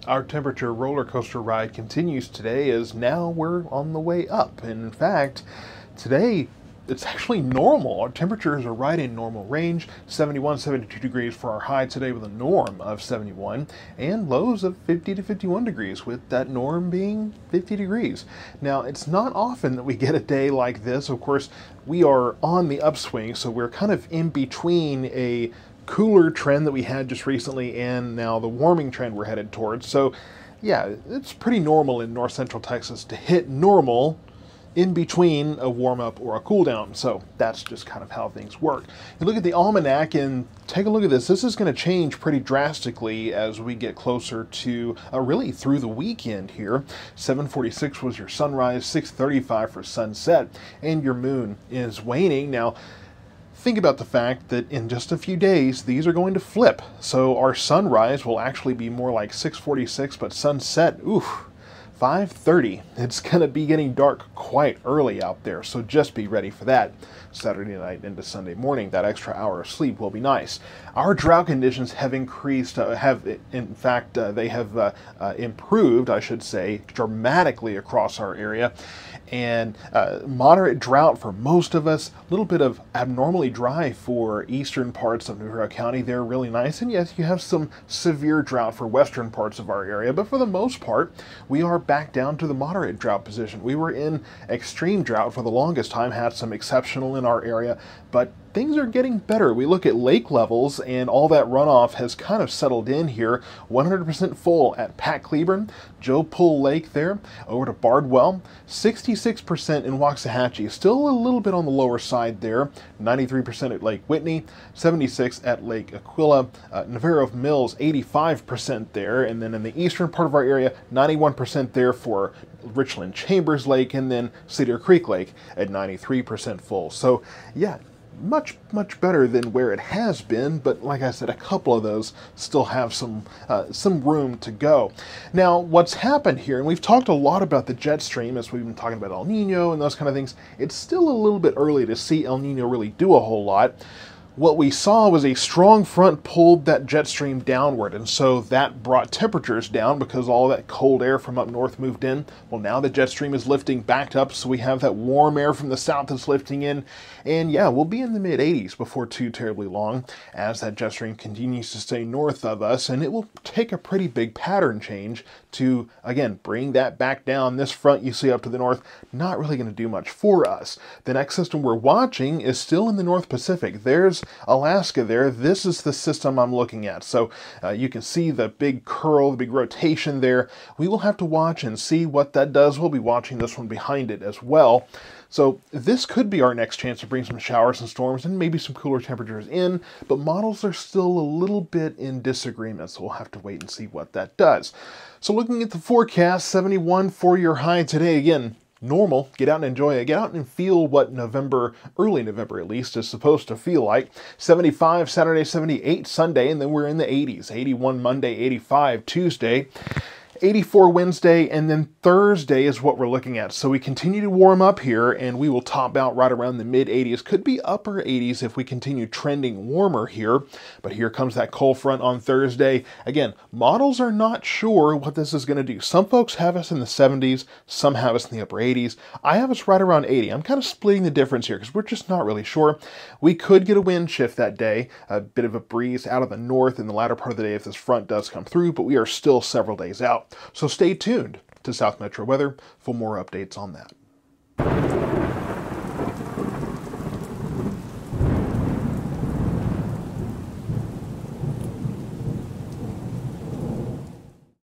Our temperature roller coaster ride continues today as now we're on the way up. And in fact, today it's actually normal. Our temperatures are right in normal range, 71, 72 degrees for our high today with a norm of 71 and lows of 50 to 51 degrees with that norm being 50 degrees. Now, it's not often that we get a day like this. Of course, we are on the upswing, so we're kind of in between a cooler trend that we had just recently and now the warming trend we're headed towards. So yeah, it's pretty normal in north central Texas to hit normal in between a warm up or a cool down. So that's just kind of how things work. You look at the almanac and take a look at this. This is going to change pretty drastically as we get closer to really through the weekend here. 7:46 was your sunrise, 6:35 for sunset, and your moon is waning. Now, think about the fact that in just a few days, these are going to flip. So our sunrise will actually be more like 6:46, but sunset, oof, 5:30. It's going to be getting dark quite early out there, so just be ready for that. Saturday night into Sunday morning, that extra hour of sleep will be nice. Our drought conditions have increased, they have improved, I should say, dramatically across our area. And moderate drought for most of us, a little bit of abnormally dry for eastern parts of New Hero County. They're really nice. And yes, you have some severe drought for western parts of our area, but for the most part, we are back down to the moderate drought position. We were in extreme drought for the longest time, had some exceptional in our area, but things are getting better. We look at lake levels and all that runoff has kind of settled in here. 100% full at Pat Cleburne, Joe Pull Lake there, over to Bardwell. 66% in Waxahachie, still a little bit on the lower side there. 93% at Lake Whitney, 76 at Lake Aquila. Navarro Mills, 85% there. And then in the eastern part of our area, 91% there for Richland Chambers Lake, and then Cedar Creek Lake at 93% full. So yeah, much better than where it has been, but like I said, a couple of those still have some room to go. Now, what's happened here, and we've talked a lot about the jet stream as we've been talking about El Nino and those kind of things. It's still a little bit early to see El Nino really do a whole lot. What we saw was a strong front pulled that jet stream downward, and so that brought temperatures down because all that cold air from up north moved in. Well, now the jet stream is lifting back up, so we have that warm air from the south that's lifting in, and yeah, we'll be in the mid-80s before too terribly long as that jet stream continues to stay north of us, and it will take a pretty big pattern change to, again, bring that back down. This front you see up to the north, not really going to do much for us. The next system we're watching is still in the North Pacific. There's Alaska there. This is the system I'm looking at. So you can see the big curl, the big rotation there. We will have to watch and see what that does. We'll be watching this one behind it as well. So this could be our next chance to bring some showers and storms and maybe some cooler temperatures in, but models are still a little bit in disagreement, so we'll have to wait and see what that does. So looking at the forecast, 71 for your high today. Again, normal. Get out and enjoy it. Get out and feel what November, early November at least, is supposed to feel like. 75 Saturday, 78 Sunday, and then we're in the 80s. 81 Monday, 85 Tuesday. 84 Wednesday, and then Thursday is what we're looking at. So we continue to warm up here, and we will top out right around the mid-80s. Could be upper 80s if we continue trending warmer here. But here comes that cold front on Thursday. Again, models are not sure what this is going to do. Some folks have us in the 70s, some have us in the upper 80s. I have us right around 80. I'm kind of splitting the difference here because we're just not really sure. We could get a wind shift that day, a bit of a breeze out of the north in the latter part of the day if this front does come through, but we are still several days out. So stay tuned to South Metro Weather for more updates on that.